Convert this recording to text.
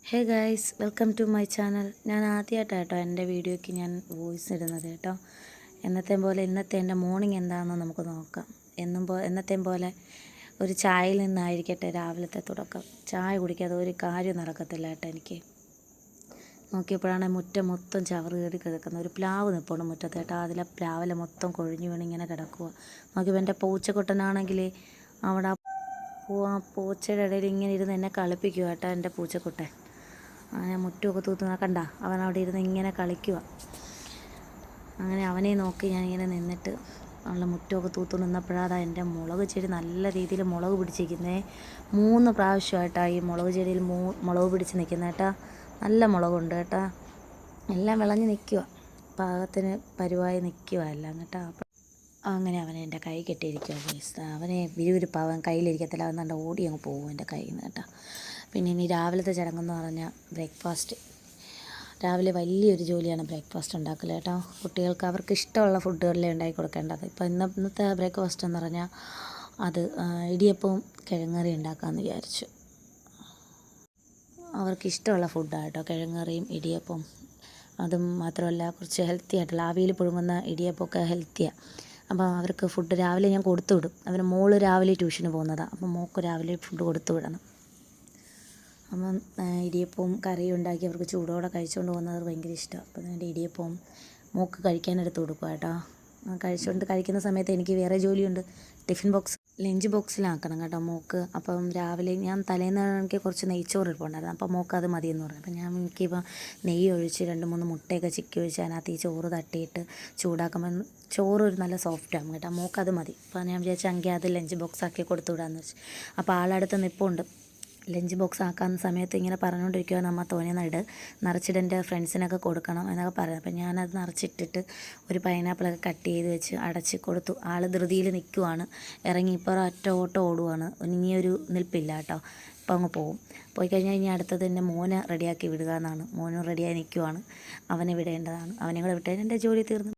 Hey guys, welcome to my channel. ഞാൻ ആദ്യമായിട്ടാട്ടോ എൻ്റെ വീഡിയോയ്ക്ക് ഞാൻ വോയിസ് ഇടുന്നത് കേട്ടോ. ഇന്നത്തെ എൻ്റെ മോർണിംഗ് എന്താണെന്ന് നമുക്ക് നോക്കാം. എന്നത്തെയും പോലെ ഒരു ചായയിൽ നിന്നായിരിക്കട്ടെ രാവിലത്തെ തുടക്കം. ചായ കുടിക്കാതെ ഒരു കാര്യം നടക്കത്തില്ല കേട്ടോ എനിക്ക്. നോക്കിയപ്പോഴാണ് മുറ്റം മൊത്തം ചവറ് കയറി കിടക്കുന്ന ഒരു പ്ലാവ് നിൽപ്പുണ്ട് മുറ്റത്ത് കേട്ടോ. അതിലെ പ്ലാവിലെ മൊത്തം കൊഴിഞ്ഞു വീണ് ഇങ്ങനെ കിടക്കുക. നോക്കിയപ്പോൾ എൻ്റെ പൂച്ചക്കുട്ടനാണെങ്കിൽ അവിടെ ആ പൂച്ചയുടെ ഇടയിൽ ഇങ്ങനെ ഇരുന്ന് എന്നെ കളിപ്പിക്കുക കേട്ടോ. എൻ്റെ പൂച്ചക്കുട്ടൻ അങ്ങനെ മുറ്റമൊക്കെ തൂത്ത് കണ്ട അവൻ അവിടെ ഇരുന്ന് ഇങ്ങനെ കളിക്കുക. അങ്ങനെ അവനെ നോക്കി ഞാനിങ്ങനെ നിന്നിട്ട് അവളുടെ മുറ്റമൊക്കെ തൂത്ത് നിന്നപ്പോഴാണ് എൻ്റെ മുളക് ചെടി നല്ല രീതിയിൽ മുളക് പിടിച്ചിരിക്കുന്നത്. 3 പ്രാവശ്യമായിട്ടാണ് ഈ മുളക് ചെടിയിൽ മുളക് പിടിച്ച് നിൽക്കുന്നത് കേട്ടോ. നല്ല മുളകുണ്ട് കേട്ടോ. എല്ലാം വിളഞ്ഞ് നിൽക്കുക, പാകത്തിന് പരുവായി നിൽക്കുക എല്ലാം കേട്ടോ. അപ്പം അങ്ങനെ അവനെ എൻ്റെ കൈ കെട്ടിയിരിക്കുക. അവനെ വിരുവിരിപ്പാവൻ കയ്യിലിരിക്കത്തില്ല, അവൻ നല്ല ഓടി അങ്ങ് പോകും എൻ്റെ കയ്യിൽ നിന്ന് കേട്ടോ. പിന്നെ ഇനി രാവിലത്തെ ചടങ്ങെന്ന് പറഞ്ഞാൽ ബ്രേക്ക്ഫാസ്റ്റ്. രാവിലെ വലിയൊരു ജോലിയാണ് ബ്രേക്ക്ഫാസ്റ്റ് ഉണ്ടാക്കൽ കേട്ടോ. കുട്ടികൾക്ക് അവർക്ക് ഇഷ്ടമുള്ള ഫുഡുകളല്ലേ ഉണ്ടാക്കി കൊടുക്കേണ്ടത്. ഇപ്പോൾ ഇന്നത്തെ ബ്രേക്ക്ഫാസ്റ്റ് എന്ന് പറഞ്ഞാൽ അത് ഇടിയപ്പവും കിഴങ്ങറി ഉണ്ടാക്കാമെന്ന് വിചാരിച്ചു. അവർക്ക് ഇഷ്ടമുള്ള ഫുഡാണ് കേട്ടോ കിഴങ്ങറിയും ഇടിയപ്പവും. അതും മാത്രമല്ല കുറച്ച് ഹെൽത്തി ആയിട്ടുള്ള ആവിയിൽ പുഴുങ്ങുന്ന ഇടിയപ്പമൊക്കെ ഹെൽത്തിയാണ്. അപ്പോൾ അവർക്ക് ഫുഡ് രാവിലെ ഞാൻ കൊടുത്തു വിടും. അവന് മോള് രാവിലെ ട്യൂഷന് പോകുന്നതാണ്. അപ്പോൾ മോൾക്ക് രാവിലെ ഫുഡ് കൊടുത്തു വിടണം. അപ്പം ഇടിയപ്പവും കറിയും ഉണ്ടാക്കി അവർക്ക് ചൂടോടെ കഴിച്ചുകൊണ്ട് പോകുന്നത് ഭയങ്കര ഇഷ്ടമാണ്. അപ്പോൾ അതിൻ്റെ ഇടിയപ്പവും മോൾക്ക് കഴിക്കാനെടുത്ത് കൊടുക്കുക കേട്ടോ. കഴിക്കുന്ന സമയത്ത് എനിക്ക് വേറെ ജോലിയുണ്ട്. ലഞ്ച് ബോക്സിലാക്കണം കേട്ടോ മോൾക്ക്. അപ്പം രാവിലെ ഞാൻ തലേന്ന് എനിക്ക് കുറച്ച് നെയ്ച്ചോറ് ഇരിപ്പുണ്ടായിരുന്നു. അപ്പോൾ മോൾക്ക് അത് മതിയെന്ന് പറഞ്ഞു. അപ്പം എനിക്കിപ്പോൾ നെയ്യ് ഒഴിച്ച് 2-3 മുട്ടയൊക്കെ ചിക്കി ഒഴിച്ച് അതിനകത്ത് ഈ ചോറ് തട്ടിയിട്ട് ചൂടാക്കുമ്പോൾ ചോറ് ഒരു നല്ല സോഫ്റ്റാകും കേട്ടോ. മോൾക്കത് മതി. അപ്പോൾ ഞാൻ വിചാരിച്ചെങ്കിൽ അത് ലഞ്ച് ബോക്സ് ആക്കി കൊടുത്തു വിടാമെന്ന് വെച്ചു. അപ്പോൾ ആളടുത്ത് നിൽപ്പുണ്ട്. ലഞ്ച് ബോക്സ് ആക്കാവുന്ന സമയത്ത് ഇങ്ങനെ പറഞ്ഞുകൊണ്ടിരിക്കുക, നമ്മൾ തോന്നിയ നിറച്ചിട്ട് എൻ്റെ ഫ്രണ്ട്സിനൊക്കെ കൊടുക്കണം എന്നൊക്കെ പറയുന്നത്. അപ്പം ഞാനത് നിറച്ചിട്ടിട്ട് ഒരു പൈനാപ്പിളൊക്കെ കട്ട് ചെയ്ത് വെച്ച് അടച്ച് കൊടുത്തു. ആൾ ധൃതിയിൽ നിൽക്കുവാണ്. ഇറങ്ങി ഇപ്പോൾ ഒറ്റ ഓട്ടം ഓടുവാണ്. ഇനിയൊരു നിൽപ്പില്ല കേട്ടോ. ഇപ്പോൾ അങ്ങ് പോയി കഴിഞ്ഞാൽ ഇനി അടുത്തത് എൻ്റെ മോനെ റെഡിയാക്കി വിടുക എന്നാണ്. മോനും റെഡിയായി നിൽക്കുവാണ്. അവനെ വിടേണ്ടതാണ്. അവനെ കൂടെ വിട്ടേ എൻ്റെ ജോലി തീർന്നു.